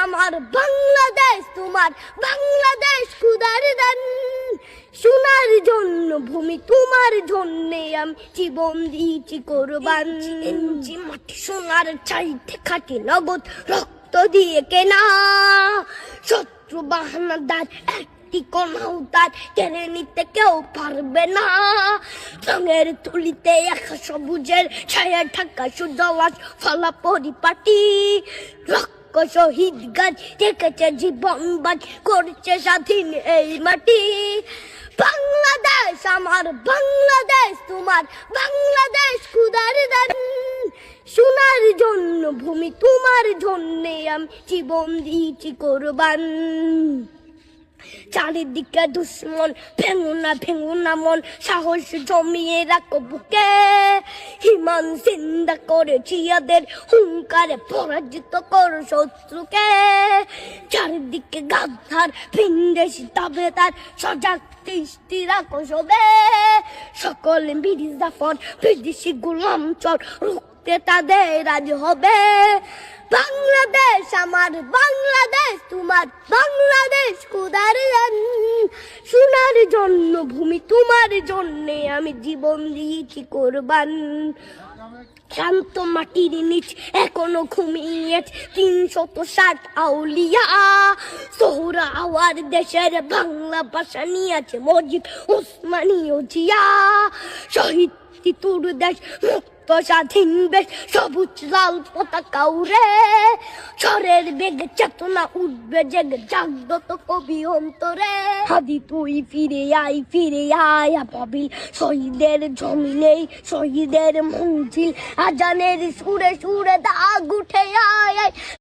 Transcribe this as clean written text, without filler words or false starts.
আমার বাংলাদেশ, তোমার বাংলাদেশ খুদার দান। সোনার জন্য ভূমি, তোমার জন্যে আমি জীবন দিয়েছি কোরবান। ইঞ্চি মাটি সোনার চাইতে খাটি নগদ রক্ত দিয়ে কেনা। শত্রু বাহানাদার একটি কোনাও তার কেড়ে নিতে কেউ পারবে না। রঙের তুলিতে একা সবুজের ছায়া ঢাকা সুজলাস ফলা পরিপাটি। লক্ষ শহীদ গাছ রেখেছে জীবন বাজ করছে স্বাধীন এই মাটি। বাংলাদেশ আমার বাংলাদেশ, তোমার বাংলাদেশ খুদার দান। সোনার জন্য ভূমি, তোমার জন্যে আমি জীবন দিয়েছি কোরবান। চারিদিকে দুশ্মন, ভেঙো না মন, সাহস জমিয়ে রাখো বুকে। হিমান চিন্তা করেছি এদের হুঙ্কারে পরাজিত করো শত্রুকে। চারিদিকে গাদ্দার ভিনদেশি তবে তার সজাগ দৃষ্টি রাখো সবে। সকল মির্জাফর বিদেশি গোলাম চর রুখতে তাদের আজ হবে। বাংলাদেশ আমার বাংলাদেশ, তোমার বাংলাদেশ খুদার দান। সোনার জন্য ভূমি, তোমার জন্যে আমি জীবন দিয়েছি কোরবান। শান্ত মাটির নিচ এখনো ঘুমিয়ে ৩৬০ আউলিয়া। সোহরা আওয়ার দেশের বাংলা ভাষা নিয়ে আছে মজিদ ওসমানীয় জিয়া। শহীদ তিতুর দেশ মুক্ত স্বাধীন বেশ, সবুজ লাল পতাকা উড়ে। ঝড়ের বেগে চেতনা উঠবে জেগে জাগ্রত কবি অন্তরে। হাদি তুই ফিরে আয় বাবিল শহীদের জমিনেই শহীদের মঞ্জিল। আজানের সুরে সুরে দাগ উঠে আয়।